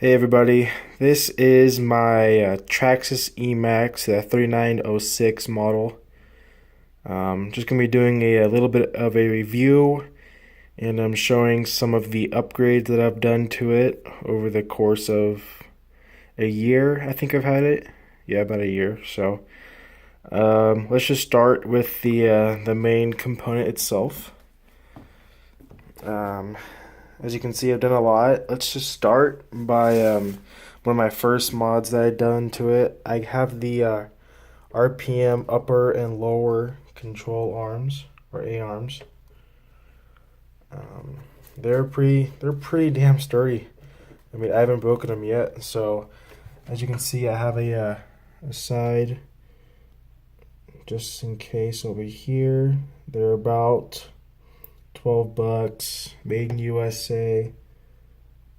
Hey everybody, this is my Traxxas Emaxx 3906 model. Just going to be doing a little bit of a review, and I'm showing some of the upgrades that I've done to it over the course of a year. I think I've had it. Yeah, about a year. So let's just start with the main component itself. As you can see, I've done a lot. Let's just start by one of my first mods that I've done to it. I have the RPM upper and lower control arms, or A arms. They're pretty damn sturdy. I mean, I haven't broken them yet. So, as you can see, I have a side just in case over here. They're about $12, made in USA.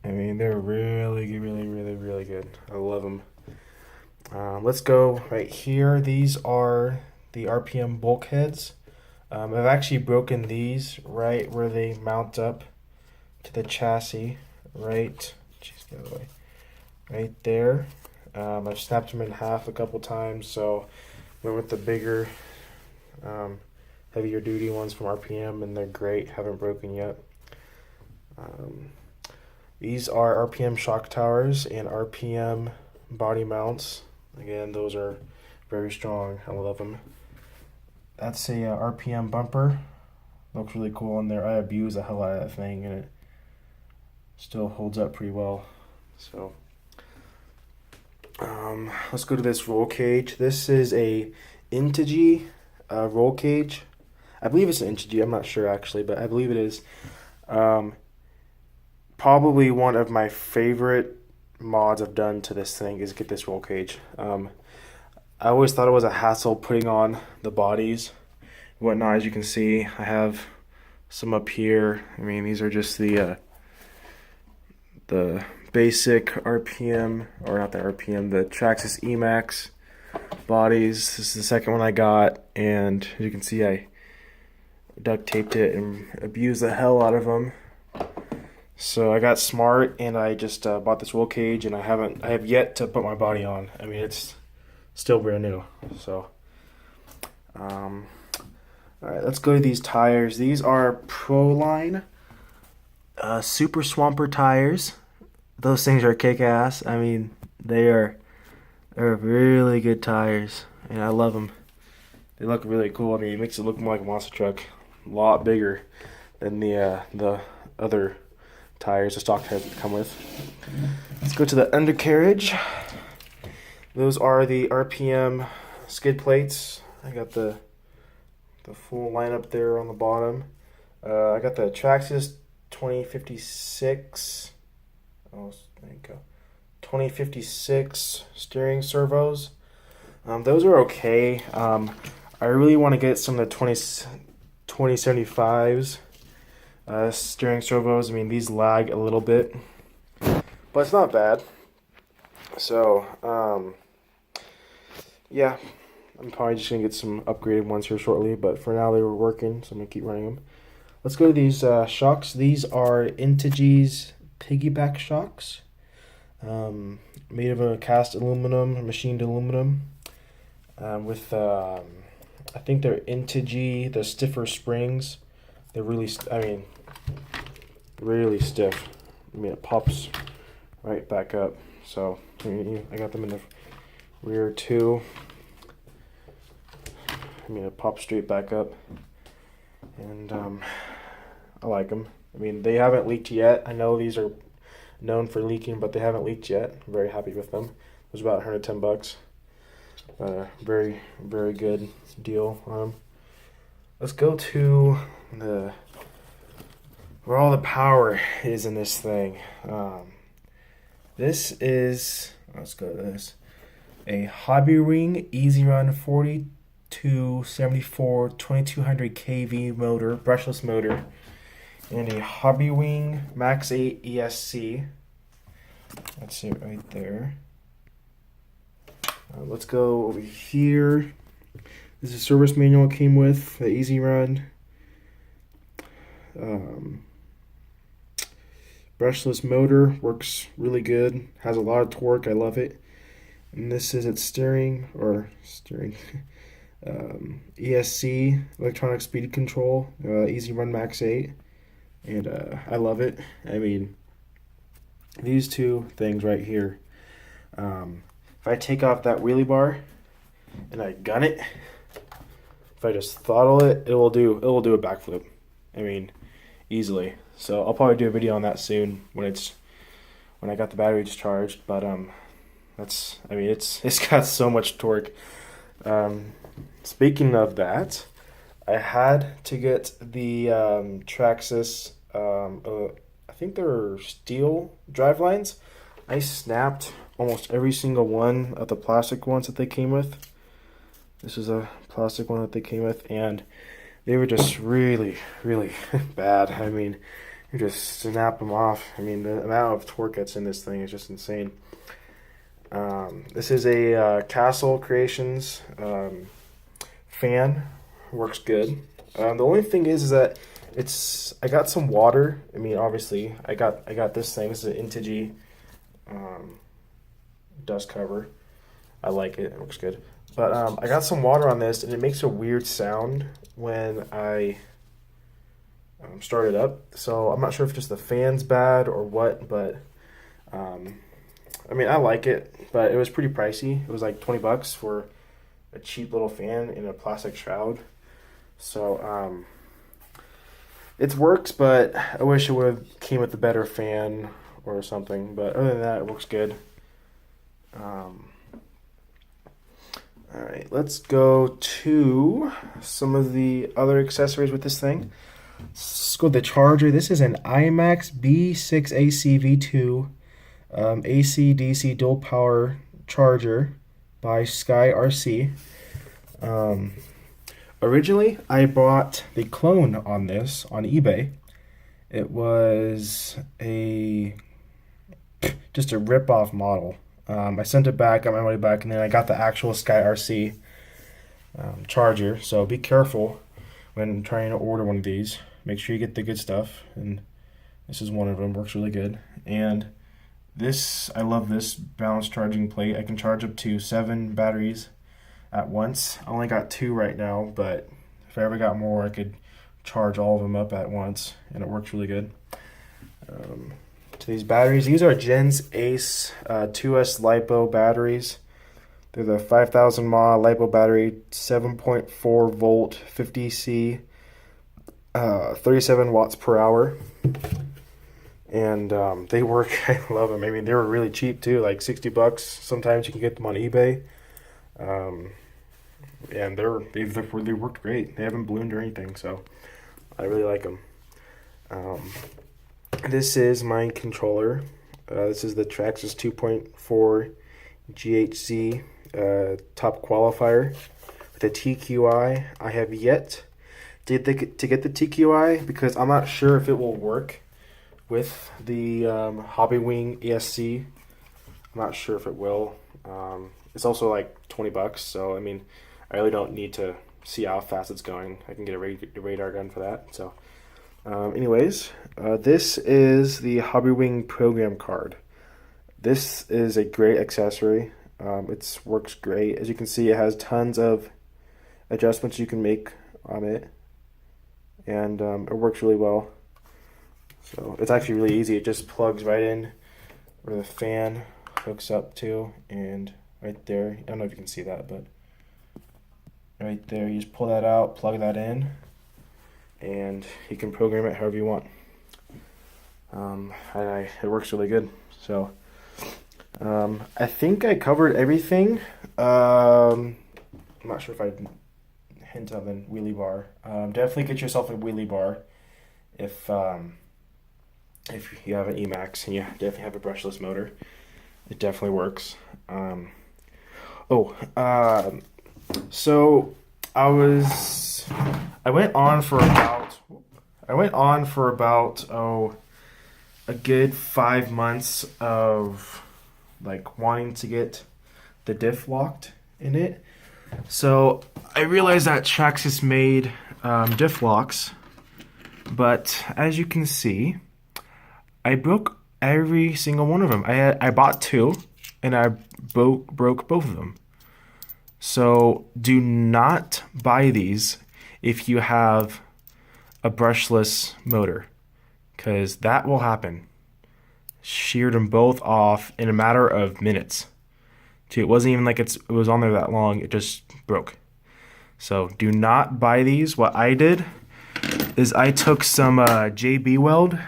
I mean, they're really good. I love them. Let's go right here. These are the RPM bulkheads. I've actually broken these right where they mount up to the chassis. Right, jeez, the other way. Right there. I've snapped them in half a couple times, so went with the bigger, heavier duty ones from RPM, and they're great. Haven't broken yet. These are RPM shock towers and RPM body mounts. Again, those are very strong. I love them. That's a RPM bumper. Looks really cool on there. I abuse the hell out of that thing, and it still holds up pretty well. So, let's go to this roll cage. This is a Integy roll cage. I believe it's an Integy. I'm not sure actually, but I believe it is. Probably one of my favorite mods I've done to this thing is get this roll cage. I always thought it was a hassle putting on the bodies and whatnot. As you can see, I have some up here. I mean, these are just the basic RPM, or not the RPM, the Traxxas Emaxx bodies. This is the second one I got, and as you can see, I duct taped it and abused the hell out of them. So I got smart, and I just bought this roll cage, and I have yet to put my body on. I mean, it's still brand new. So, all right, let's go to these tires. These are Proline Super Swamper tires. Those things are kick-ass. I mean, they're really good tires, and I love them. They look really cool. I mean, it makes it look more like a monster truck. A lot bigger than the other tires the stock tires come with. Let's go to the undercarriage. Those are the RPM skid plates. I got the full lineup there on the bottom. I got the Traxxas 2056. Oh, there you go. 2056 steering servos. Those are okay. I really want to get some of the 2075s steering servos. I mean, these lag a little bit, but it's not bad. So, yeah, I'm probably just going to get some upgraded ones here shortly, but for now they were working, so I'm going to keep running them. Let's go to these shocks. These are Integy's piggyback shocks, made of a cast aluminum, machined aluminum, with, I think they're Integy, the stiffer springs. They're really, really stiff. I mean, it pops right back up. So, I got them in the rear too. I mean, it pops straight back up. And I like them. I mean, they haven't leaked yet. I know these are known for leaking, but they haven't leaked yet. I'm very happy with them. It was about $110. Very good deal on them. Let's go to where all the power is in this thing. This is, let's go to this, a Hobby Ring Easy Run 4274 2200 kV motor, brushless motor, and a Hobby Ring Max 8 ESC. That's it right there. Let's go over here. This is a service manual it came with, the Easy Run. brushless motor, works really good, has a lot of torque, I love it. And this is its steering, ESC, electronic speed control, easy run max 8, and I love it. I mean, these two things right here, if I take off that wheelie bar and I gun it, if I just throttle it, it will do a backflip. I mean, easily. So I'll probably do a video on that soon when I got the battery discharged. But it's got so much torque. Speaking of that, I had to get the Traxxas. I think they're steel drive lines. I snapped almost every single one of the plastic ones that they came with. This is a plastic one that they came with, and they were just really, really bad. I mean, you just snap them off. I mean, the amount of torque that's in this thing is just insane. This is a Castle Creations fan. Works good. The only thing is that I got some water. I mean, obviously, I got this thing. This is an Intigi dust cover. I like it. It works good. But I got some water on this, and it makes a weird sound when I start it up. So I'm not sure if just the fan's bad or what, but I mean, I like it, but it was pretty pricey. It was like 20 bucks for a cheap little fan in a plastic shroud. So it works, but I wish it would have came with a better fan or something. But other than that, it works good. All right, let's go to some of the other accessories with this thing. Let's go to the charger. This is an Emaxx B6AC V2 AC/DC dual power charger by Sky RC. Originally, I bought the clone on this on eBay. It was just a rip-off model. I sent it back, got my money back, and then I got the actual Sky RC charger. So be careful when trying to order one of these. Make sure you get the good stuff, and this is one of them. Works really good. And this, I love this balanced charging plate. I can charge up to 7 batteries at once. I only got 2 right now, but if I ever got more, I could charge all of them up at once, and it works really good. To these batteries, these are Gens Ace 2S LiPo batteries. They're the 5000 mAh LiPo battery, 7.4 volt, 50C, 37 watts per hour. And they work. I love them. I mean, they were really cheap too, like 60 bucks. Sometimes you can get them on eBay. And they worked great. They haven't ballooned or anything, so I really like them. This is my controller. This is the Traxxas 2.4 GHz top qualifier with a TQI. I have yet to get the TQI because I'm not sure if it will work with the Hobbywing ESC. I'm not sure if it will. It's also like 20 bucks, so I mean, I really don't need to see how fast it's going. I can get a radar gun for that. So anyways, this is the Hobbywing program card. This is a great accessory. It works great. As you can see, it has tons of adjustments you can make on it, and it works really well. So it's actually really easy. It just plugs right in where the fan hooks up to, and right there, I don't know if you can see that, but right there, you just pull that out, plug that in, and you can program it however you want. It works really good. So I think I covered everything. I'm not sure if I hint of a wheelie bar. Definitely get yourself a wheelie bar if you have an Emaxx and you definitely have a brushless motor. It definitely works. So I went on for about a good 5 months of like wanting to get the diff locked in it. So I realized that Traxxas made diff locks, but as you can see, I broke every single one of them. I bought two, and I broke both of them. So do not buy these if you have a brushless motor, because that will happen. Sheared them both off in a matter of minutes. It wasn't even like it was on there that long. It just broke. So do not buy these. What I did is I took some JB Weld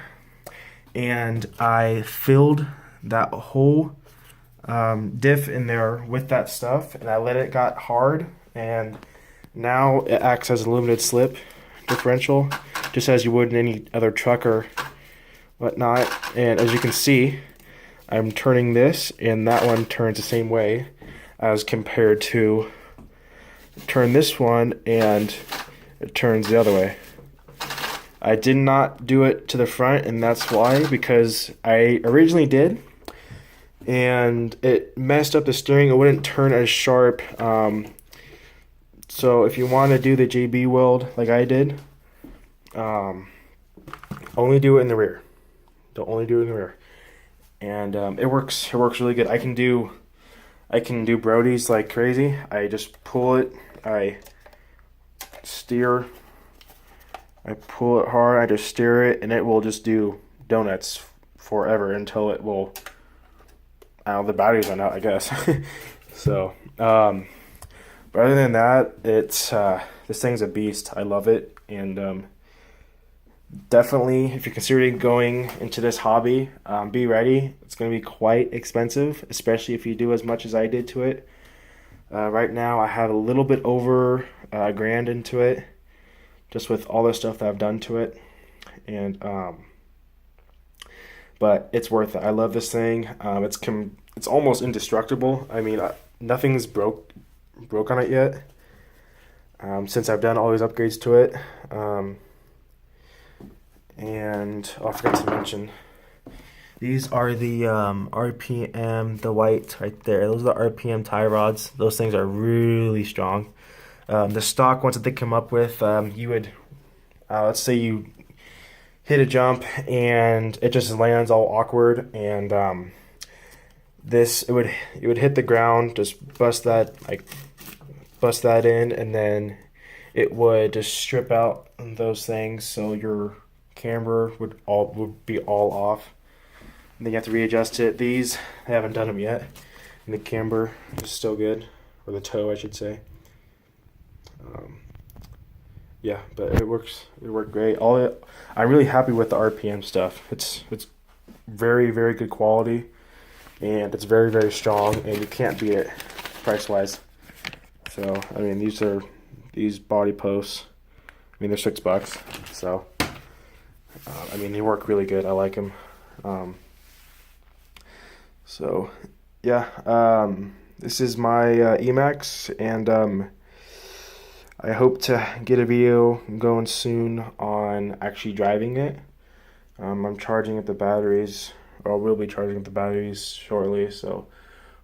and I filled that whole diff in there with that stuff, and I let it got hard, and now it acts as a limited slip differential, just as you would in any other truck or whatnot. And as you can see, I'm turning this, and that one turns the same way as compared to turn this one, and it turns the other way. I did not do it to the front, and that's why, because I originally did, and it messed up the steering. It wouldn't turn as sharp. So if you want to do the JB weld like I did, only do it in the rear. Don't only do it in the rear. And it works really good. I can do Brody's like crazy. I just pull it, I steer, I pull it hard, I just steer it, and it will just do donuts forever until it will, the batteries run out, I guess. So but other than that, it's this thing's a beast. I love it. And definitely, if you're considering going into this hobby, be ready. It's going to be quite expensive, especially if you do as much as I did to it. Right now, I have a little bit over $1,000 into it, just with all the stuff that I've done to it. And but it's worth it. I love this thing. It's almost indestructible. I mean, nothing's broke on it yet. Since I've done all these upgrades to it. And I forgot to mention, these are the RPM, the white right there. Those are the RPM tie rods. Those things are really strong. The stock ones that they come up with, you would, let's say you hit a jump and it just lands all awkward, and it would hit the ground, just bust that in, and then it would just strip out those things, so your camber would be all off, and then you have to readjust it. These, I haven't done them yet, and the camber is still good, or the toe I should say. Yeah, but it worked great. I'm really happy with the RPM stuff. It's very, very good quality, and it's very, very strong, and you can't beat it price wise. So I mean, these body posts, I mean, they're $6, so I mean, they work really good. I like them. So yeah, this is my Emaxx, and I hope to get a video going soon on actually driving it. I'm charging up the batteries, or will be charging up the batteries shortly, so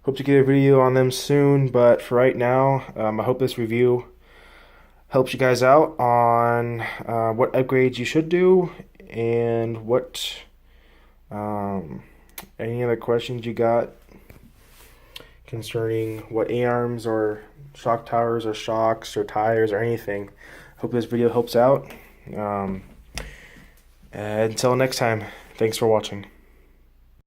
hope to get a video on them soon. But for right now, I hope this review helps you guys out on what upgrades you should do, and what any other questions you got concerning what A-arms or shock towers or shocks or tires or anything. Hope this video helps out. Until next time, thanks for watching.